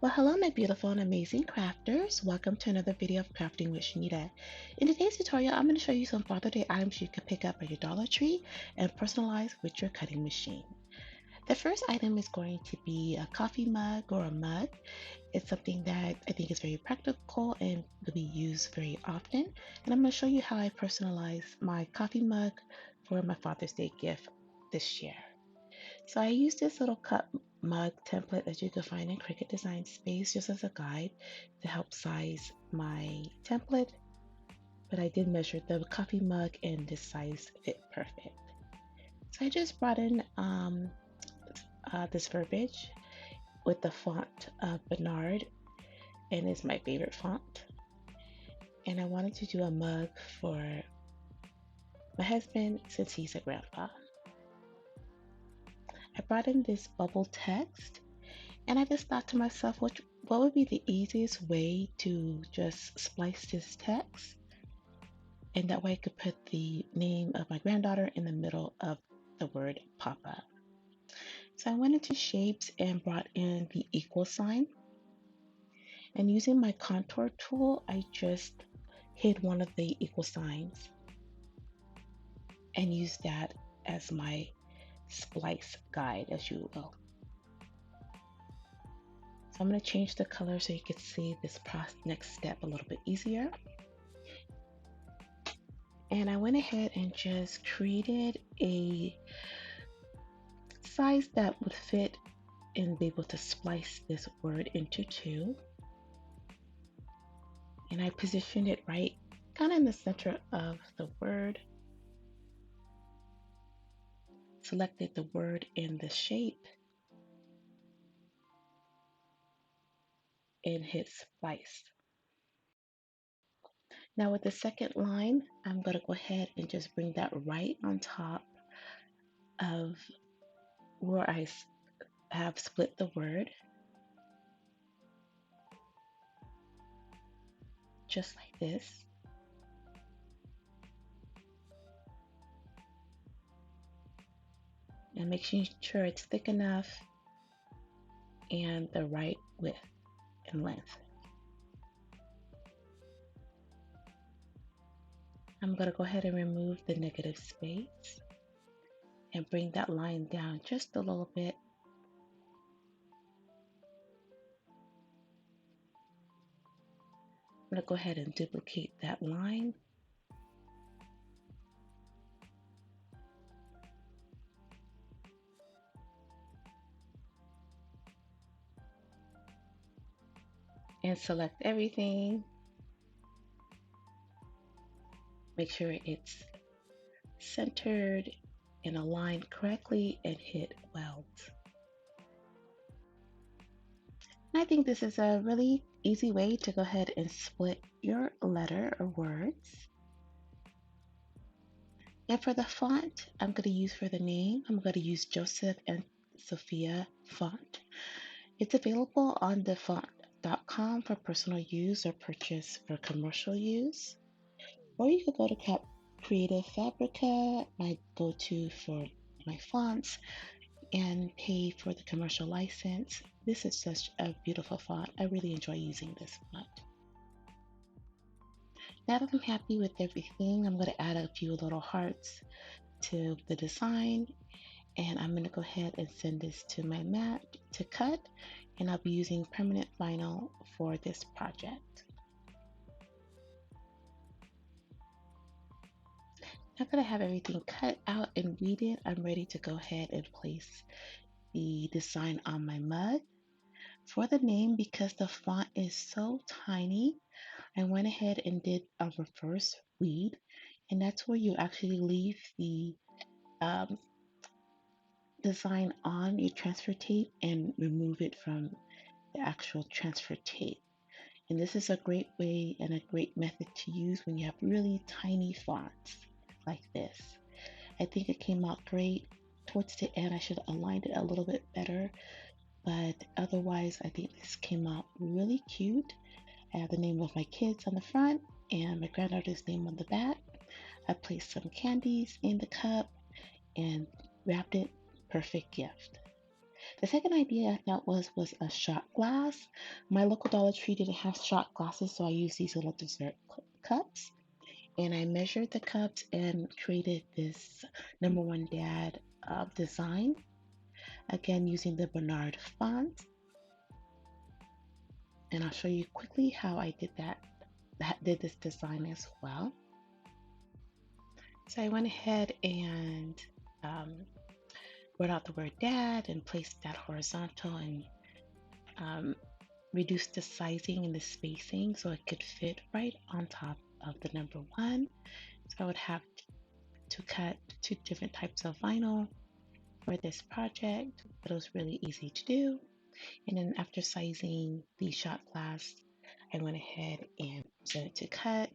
Well, hello, my beautiful and amazing crafters. Welcome to another video of Crafting with Shaneda. In today's tutorial, I'm going to show you some Father Day items you can pick up at your Dollar Tree and personalize with your cutting machine. The first item is going to be a coffee mug or a mug. It's something that I think is very practical and will be used very often. And I'm going to show you how I personalize my coffee mug for my Father's Day gift this year. So I used this little cup mug template that you can find in Cricut Design Space just as a guide to help size my template, but I did measure the coffee mug and this size fit perfect. So I just brought in this verbiage with the font Bernard, and it's my favorite font. And I wanted to do a mug for my husband since he's a grandpa. I brought in this bubble text, and I just thought to myself, what would be the easiest way to just splice this text? And that way I could put the name of my granddaughter in the middle of the word Papa. So I went into shapes and brought in the equal sign. And using my contour tool, I just hid one of the equal signs and used that as my splice guide, as you will. So I'm going to change the color so you can see this next step a little bit easier. And I went ahead and just created a size that would fit and be able to splice this word into two. And I positioned it right kind of in the center of the word. Selected the word in the shape and hit splice. Now with the second line, I'm going to go ahead and just bring that right on top of where I have split the word, just like this. And make sure it's thick enough and the right width and length. I'm going to go ahead and remove the negative space and bring that line down just a little bit. I'm going to go ahead and duplicate that line. And select everything. Make sure it's centered and aligned correctly and hit weld. And I think this is a really easy way to go ahead and split your letter or words. And for the font, I'm going to use for the name, I'm going to use Joseph and Sophia font. It's available on the font.com for personal use or purchase for commercial use. Or you could go to Creative Fabrica, my go-to for my fonts, and pay for the commercial license. This is such a beautiful font. I really enjoy using this font. Now that I'm happy with everything, I'm going to add a few little hearts to the design, and I'm going to go ahead and send this to my mat to cut, and I'll be using permanent vinyl for this project. Now that I have everything cut out and weeded, I'm ready to go ahead and place the design on my mug. For the name, because the font is so tiny, I went ahead and did a reverse weed, and that's where you actually leave the design on your transfer tape and remove it from the actual transfer tape. And this is a great way and a great method to use when you have really tiny fonts like this. I think it came out great. Towards the end, I should have aligned it a little bit better, but otherwise, I think this came out really cute. I have the name of my kids on the front and my granddaughter's name on the back. I placed some candies in the cup and wrapped it. Perfect gift. The second idea I thought was a shot glass. My local Dollar Tree didn't have shot glasses, so I used these little dessert cups. And I measured the cups and created this number one dad design. Again, using the Bernard font. And I'll show you quickly how I did did this design as well. So I went ahead and wrote out the word dad and placed that horizontal and reduced the sizing and the spacing so it could fit right on top of the number one. So I would have to cut two different types of vinyl for this project, but it was really easy to do. And then after sizing the shot glass, I went ahead and proceeded to cut.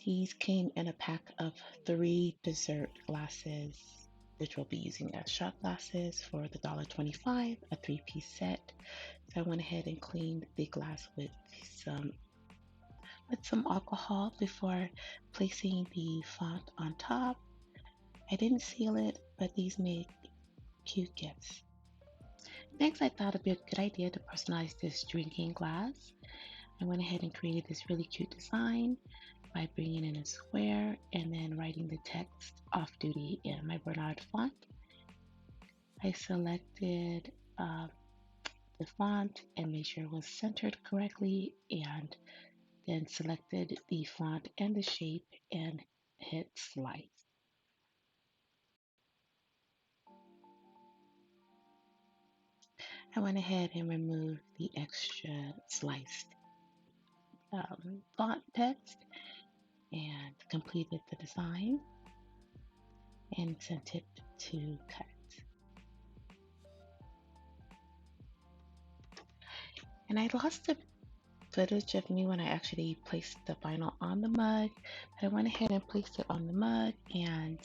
These came in a pack of 3 dessert glasses, which we'll be using as shot glasses for the $1.25, a 3-piece set. So I went ahead and cleaned the glass with some alcohol before placing the font on top. I didn't seal it, but these made cute gifts. Next, I thought it'd be a good idea to personalize this drinking glass. I went ahead and created this really cute design by bringing in a square and then writing the text off duty in my Bernard font. I selected the font and made sure it was centered correctly, and then selected the font and the shape and hit slice. I went ahead and removed the extra sliced font text and completed the design and sent it to cut. And I lost the footage of me when I actually placed the vinyl on the mug, but I went ahead and placed it on the mug and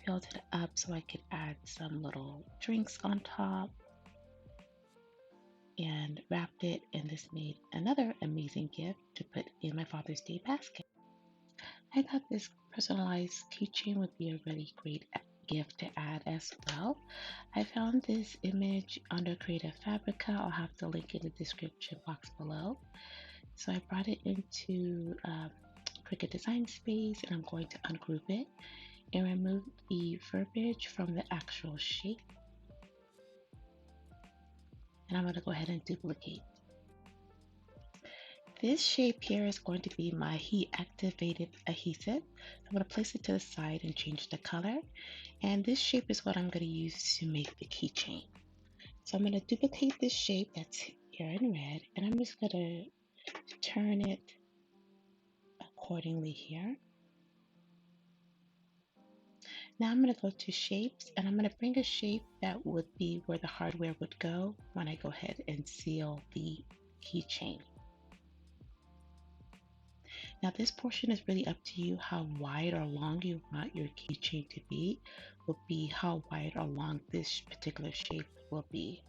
filled it up so I could add some little drinks on top and wrapped it, and this made another amazing gift to put in my Father's Day basket. I thought this personalized keychain would be a really great gift to add as well. I found this image under Creative Fabrica. I'll have the link in the description box below. So I brought it into Cricut Design Space, and I'm going to ungroup it and remove the verbiage from the actual shape. And I'm going to go ahead and duplicate. This shape here is going to be my heat activated adhesive. I'm going to place it to the side and change the color. And this shape is what I'm going to use to make the keychain. So I'm going to duplicate this shape that's here in red, and I'm just going to turn it accordingly here. Now I'm going to go to shapes, and I'm going to bring a shape that would be where the hardware would go when I go ahead and seal the keychain. Now this portion is really up to you how wide or long you want your keychain to be, will be how wide or long this particular shape will be.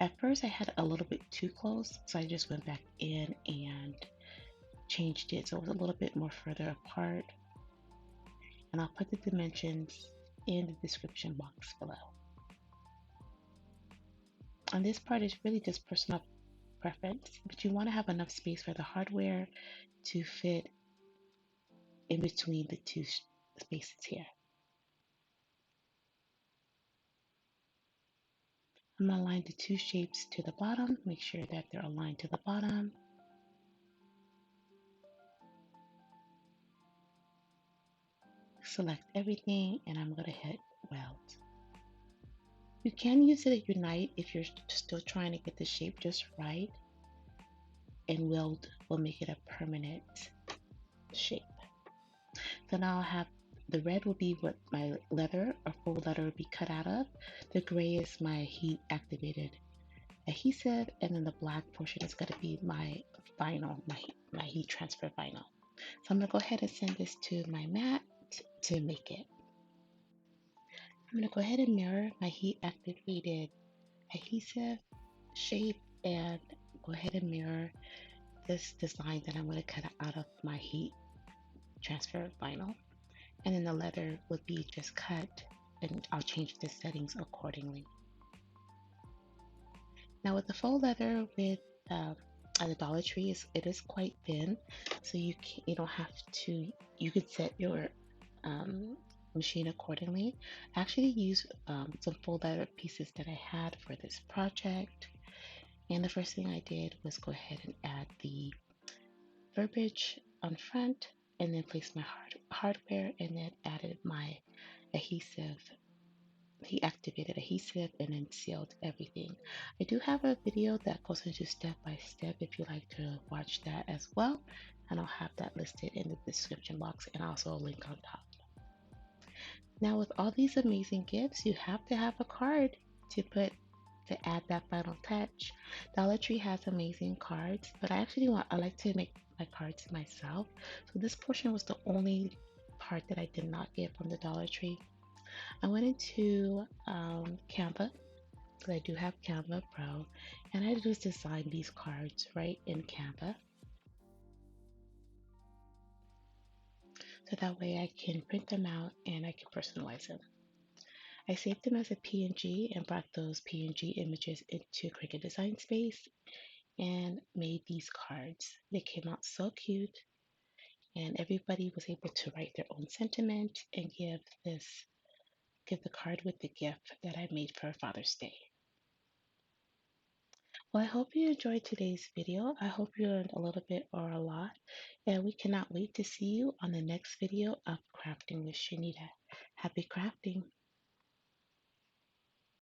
At first I had a little bit too close, so I just went back in and changed it so it was a little bit more further apart. And I'll put the dimensions in the description box below. And this part is really just personal preference, but you want to have enough space for the hardware to fit in between the two spaces here. I'm going to align the two shapes to the bottom, make sure that they're aligned to the bottom. Select everything, and I'm going to hit weld. You can use it at Unite if you're still trying to get the shape just right, and weld will make it a permanent shape. So now I'll have the red will be what my leather or faux leather will be cut out of. The gray is my heat activated adhesive, and then the black portion is going to be my vinyl, my heat transfer vinyl. So I'm going to go ahead and send this to my mat to make it. I'm going to go ahead and mirror my heat activated adhesive shape and go ahead and mirror this design that I'm going to cut out of my heat transfer vinyl. And then the leather would be just cut and I'll change the settings accordingly. Now with the faux leather with at the Dollar Tree, it is quite thin, so you don't have to. You could set your um, machine accordingly. I actually used some faux leather pieces that I had for this project, and the first thing I did was go ahead and add the verbiage on front, and then place my hardware, and then added my adhesive. He activated adhesive and then sealed everything. I do have a video that goes into step by step if you like to watch that as well. And I'll have that listed in the description box and also a link on top. Now with all these amazing gifts, you have to have a card to add that final touch. Dollar Tree has amazing cards, but I like to make my cards myself. So this portion was the only part that I did not get from the Dollar Tree. I went into Canva because I do have Canva Pro, and I just designed these cards right in Canva. So that way I can print them out and I can personalize them. I saved them as a PNG and brought those PNG images into Cricut Design Space and made these cards. They came out so cute, and everybody was able to write their own sentiment and give the card with the gift that I made for Father's Day. Well, I hope you enjoyed today's video. I hope you learned a little bit or a lot, and we cannot wait to see you on the next video of Crafting with Shaneda. Happy crafting!